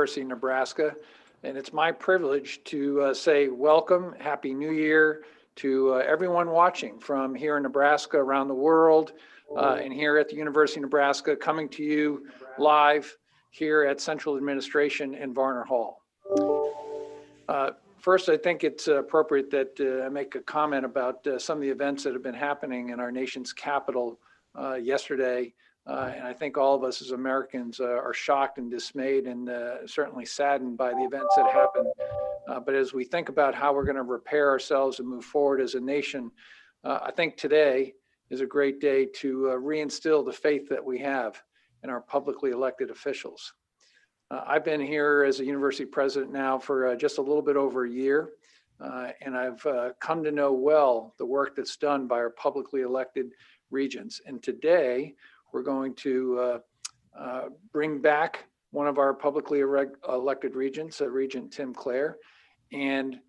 University of Nebraska, and it's my privilege to say welcome, Happy New Year to everyone watching from here in Nebraska, around the world, and here at the University of Nebraska, coming to you live here at Central Administration in Varner Hall. First, I think it's appropriate that I make a comment about some of the events that have been happening in our nation's capital yesterday. And I think all of us as Americans are shocked and dismayed and certainly saddened by the events that happened. But as we think about how we're going to repair ourselves and move forward as a nation, I think today is a great day to reinstill the faith that we have in our publicly elected officials. I've been here as a university president now for just a little bit over a year, and I've come to know well the work that's done by our publicly elected regents. And today, we're going to bring back one of our publicly elected regents, Regent Tim Clare, and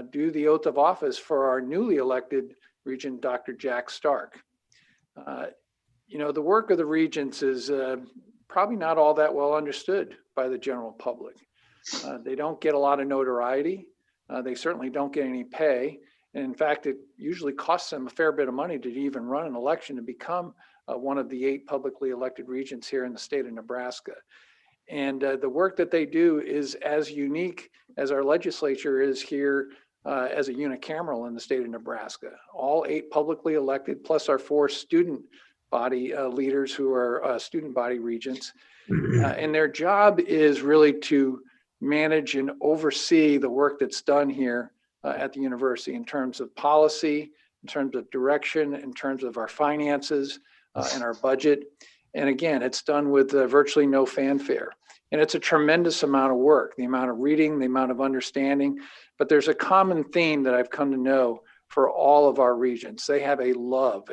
do the oath of office for our newly elected Regent Dr. Jack Stark. You know, the work of the regents is probably not all that well understood by the general public. They don't get a lot of notoriety. They certainly don't get any pay. And in fact, it usually costs them a fair bit of money to even run an election to become one of the 8 publicly elected regents here in the state of Nebraska. And the work that they do is as unique as our legislature is here as a unicameral in the state of Nebraska. All 8 publicly elected, plus our 4 student body leaders who are student body regents. And their job is really to manage and oversee the work that's done here at the university in terms of policy, in terms of direction, in terms of our finances, and our budget. And again, it's done with virtually no fanfare. And it's a tremendous amount of work, the amount of reading, the amount of understanding. But there's a common theme that I've come to know for all of our regents. They have a love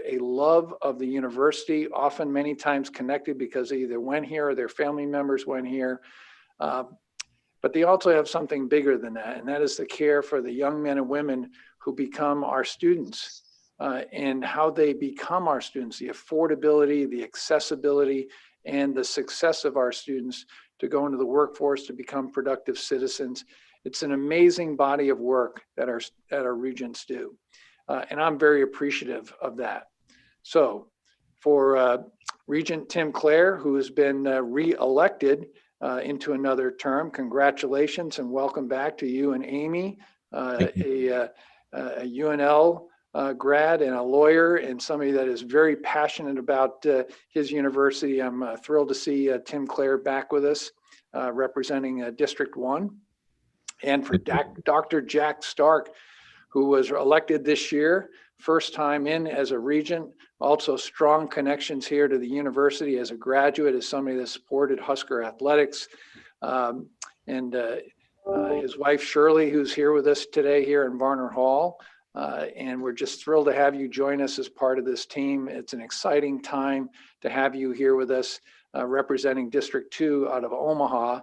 of the university, often many times connected because they either went here or their family members went here. But they also have something bigger than that, and that is the care for the young men and women who become our students. And how they become our students, the affordability, the accessibility, and the success of our students to go into the workforce, to become productive citizens. It's an amazing body of work that our regents do. And I'm very appreciative of that. So for Regent Tim Clare, who has been re-elected into another term, congratulations and welcome back to you and Amy, a UNL grad and a lawyer and somebody that is very passionate about his university. I'm thrilled to see Tim Clare back with us representing District 1. And for Dr. Jack Stark, who was elected this year, first time in as a regent, also strong connections here to the university as a graduate, as somebody that supported Husker athletics. And his wife, Shirley, who's here with us today here in Varner Hall. And we're just thrilled to have you join us as part of this team. It's an exciting time to have you here with us representing District 2 out of Omaha.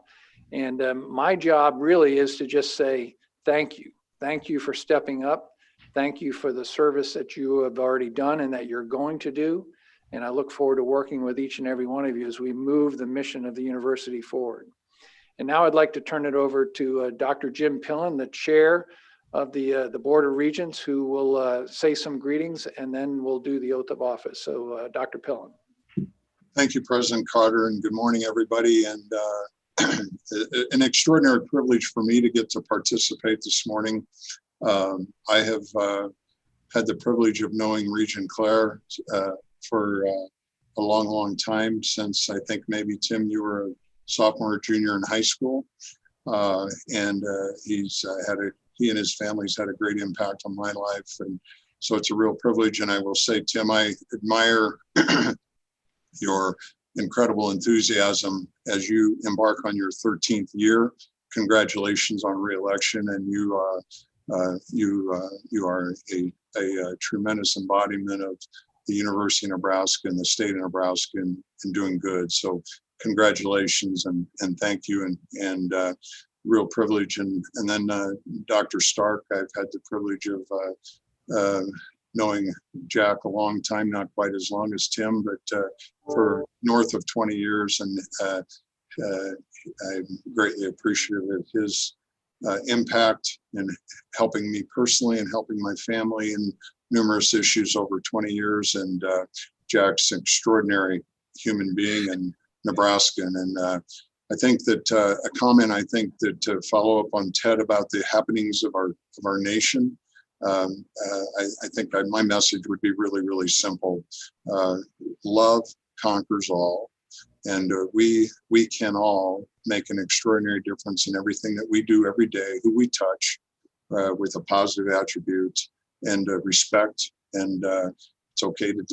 And my job really is to just say thank you. Thank you for stepping up. Thank you for the service that you have already done and that you're going to do. And I look forward to working with each and every one of you as we move the mission of the university forward. And now I'd like to turn it over to Dr. Jim Pillen, the chair of the Board of Regents, who will say some greetings and then we'll do the oath of office. So Dr. Pillen. Thank you, President Carter, and good morning, everybody. And an extraordinary privilege for me to get to participate this morning. I have had the privilege of knowing Regent Clare for a long, long time, since I think maybe, Tim, you were a sophomore or junior in high school. And he and his family's had a great impact on my life. And so it's a real privilege. And I will say, Tim, I admire your incredible enthusiasm as you embark on your 13th year. Congratulations on re-election. And you are a tremendous embodiment of the University of Nebraska and the state of Nebraska and doing good. So congratulations and thank you. And real privilege. And then Dr. Stark, I've had the privilege of knowing Jack a long time, not quite as long as Tim, but for north of 20 years. And I'm greatly appreciative of his impact in helping me personally and helping my family in numerous issues over 20 years. And Jack's an extraordinary human being and Nebraskan. And I think that a comment, I think that to follow up on Ted about the happenings of our nation, I think my message would be really, really simple. Love conquers all. And we can all make an extraordinary difference in everything that we do every day, who we touch, with a positive attribute and respect. And it's okay to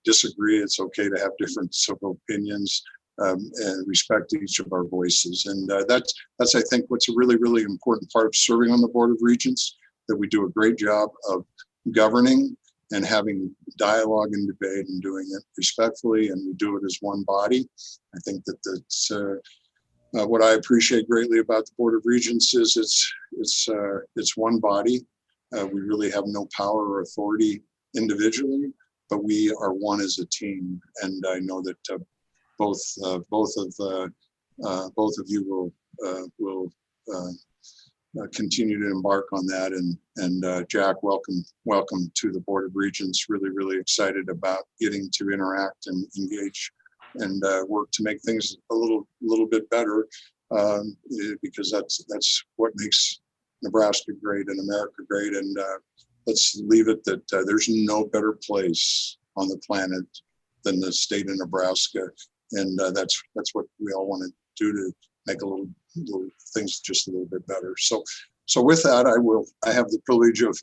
disagree. It's okay to have different civil opinions, and respect each of our voices. And that's I think what's a really, really important part of serving on the Board of Regents, that we do a great job of governing and having dialogue and debate and doing it respectfully, and we do it as one body. I think that that's what I appreciate greatly about the Board of Regents is it's one body. We really have no power or authority individually, but we are one as a team. And I know that both of you will continue to embark on that. And Jack, welcome to the Board of Regents. Really, really excited about getting to interact and engage and work to make things a little bit better, because that's what makes Nebraska great and America great. And let's leave it that there's no better place on the planet than the state of Nebraska, and that's what we all want to do to make a little things just a little bit better. So with that, I have the privilege of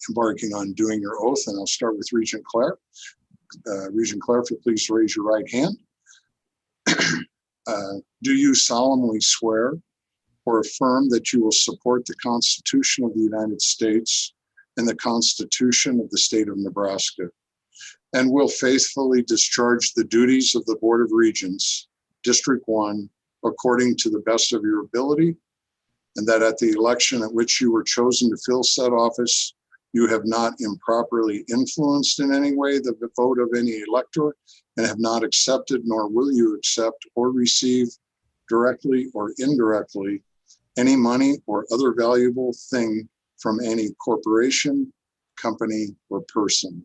embarking on doing your oath, and I'll start with Regent Clare. Regent Clare, if you please raise your right hand. Do you solemnly swear or affirm that you will support the Constitution of the United States and the Constitution of the state of Nebraska, and will faithfully discharge the duties of the Board of Regents, District 1, according to the best of your ability, and that at the election at which you were chosen to fill said office, you have not improperly influenced in any way the vote of any elector, and have not accepted nor will you accept or receive directly or indirectly any money or other valuable thing from any corporation, company, or person,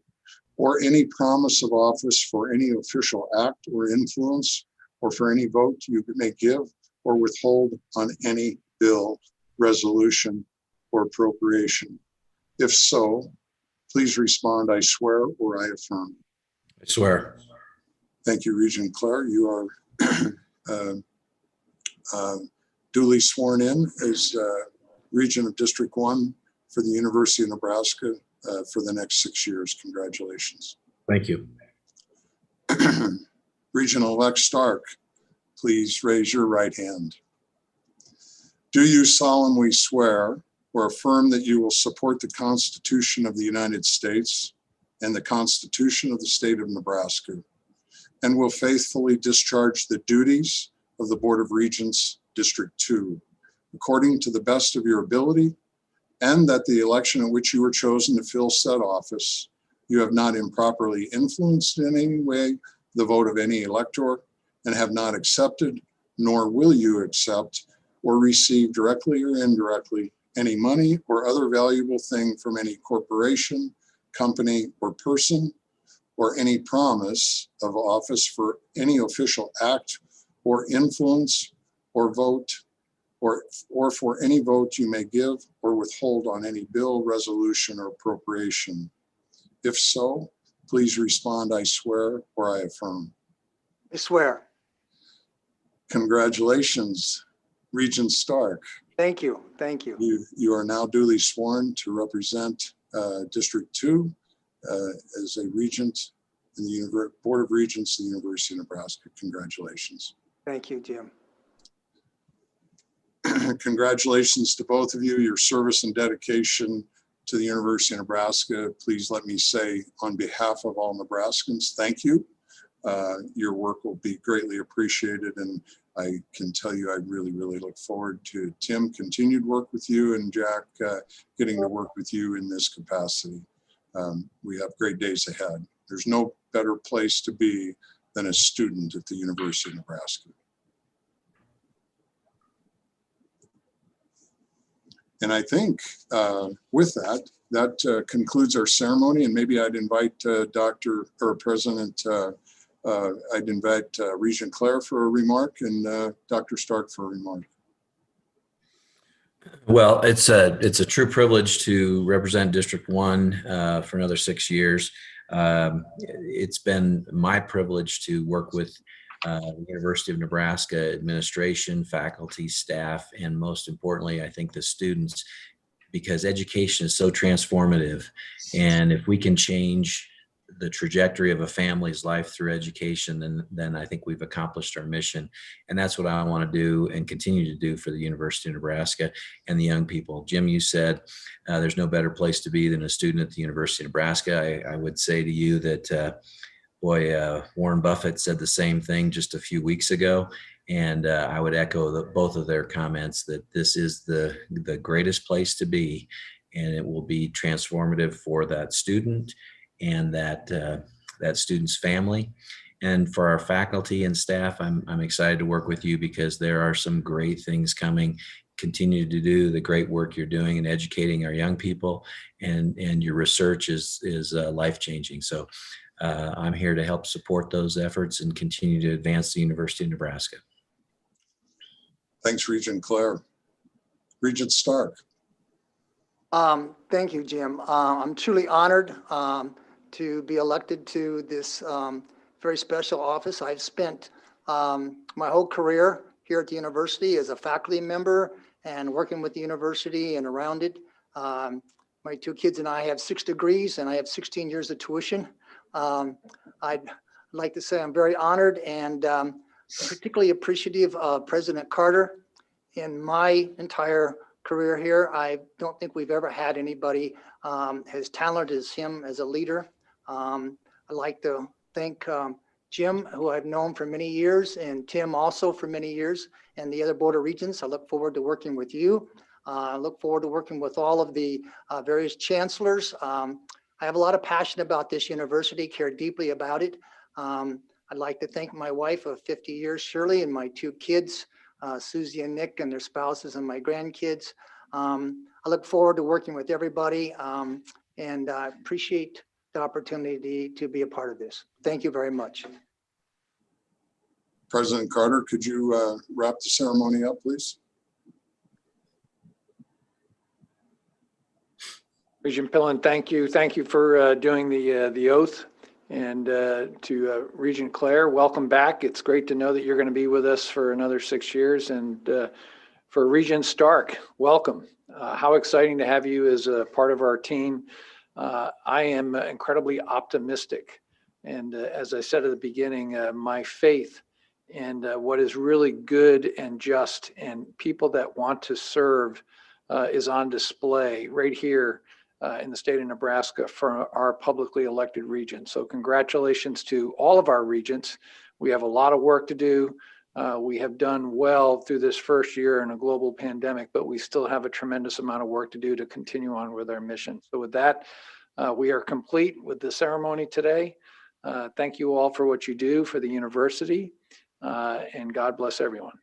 or any promise of office for any official act or influence, or for any vote you may give or withhold on any bill, resolution, or appropriation. If so, please respond, I swear, or I affirm. I swear. Thank you, Regent Clare. You are duly sworn in as Regent of District 1 for the University of Nebraska for the next 6 years. Congratulations. Thank you. Regent-Elect Stark, please raise your right hand. Do you solemnly swear or affirm that you will support the Constitution of the United States and the Constitution of the state of Nebraska, and will faithfully discharge the duties of the Board of Regents, District 2, according to the best of your ability, and that the election at which you were chosen to fill said office, you have not improperly influenced in any way the vote of any elector, and have not accepted, nor will you accept or receive directly or indirectly any money or other valuable thing from any corporation, company, or person, or any promise of office for any official act or influence or vote, or for any vote you may give or withhold on any bill, resolution, or appropriation. If so, please respond, I swear, or I affirm. I swear. Congratulations, Regent Stark. Thank you. Thank you. You are now duly sworn to represent District 2 as a regent in the Board of Regents of the University of Nebraska. Congratulations. Thank you, Jim. Congratulations to both of you, your service and dedication to the University of Nebraska. Please let me say on behalf of all Nebraskans, thank you. Your work will be greatly appreciated, and I can tell you I really, really look forward to Tim continued work with you, and Jack getting to work with you in this capacity. We have great days ahead. There's no better place to be than a student at the University of Nebraska. And I think with that, that concludes our ceremony. And maybe I'd invite President, I'd invite Regent Clare for a remark and Dr. Stark for a remark. Well, it's a true privilege to represent District 1 for another 6 years. It's been my privilege to work with the University of Nebraska administration, faculty, staff, and most importantly, I think the students, because education is so transformative. And if we can change the trajectory of a family's life through education, then I think we've accomplished our mission. And that's what I want to do and continue to do for the University of Nebraska and the young people. Jim, you said there's no better place to be than a student at the University of Nebraska. I would say to you that, Warren Buffett said the same thing just a few weeks ago. And I would echo both of their comments that this is the greatest place to be, and it will be transformative for that student and that student's family. And for our faculty and staff, I'm excited to work with you because there are some great things coming. Continue to do the great work you're doing in educating our young people, and your research is life-changing. So I'm here to help support those efforts and continue to advance the University of Nebraska. Thanks, Regent Clare. Regent Stark. Thank you, Jim. I'm truly honored to be elected to this very special office. I've spent my whole career here at the university as a faculty member and working with the university and around it. My two kids and I have 6 degrees and I have 16 years of tuition. I'd like to say I'm very honored and particularly appreciative of President Carter. In my entire career here, I don't think we've ever had anybody as talented as him as a leader. I'd like to thank Jim, who I've known for many years, and Tim also for many years, and the other Board of Regents. I look forward to working with you. I look forward to working with all of the various chancellors. I have a lot of passion about this university, care deeply about it. I'd like to thank my wife of 50 years, Shirley, and my 2 kids, Susie and Nick, and their spouses and my grandkids. I look forward to working with everybody, and I appreciate the opportunity to be a part of this. Thank you very much. President Carter, could you wrap the ceremony up, please? Regent Pillen, thank you. Thank you for doing the oath. And to Regent Clare, welcome back. It's great to know that you're going to be with us for another 6 years. And for Regent Stark, welcome. How exciting to have you as a part of our team. I am incredibly optimistic. And as I said at the beginning, my faith and what is really good and just and people that want to serve is on display right here in the state of Nebraska for our publicly elected regents. So congratulations to all of our regents. We have a lot of work to do. We have done well through this first year in a global pandemic, but we still have a tremendous amount of work to do to continue on with our mission. So with that, we are complete with the ceremony today. Thank you all for what you do for the university, and God bless everyone.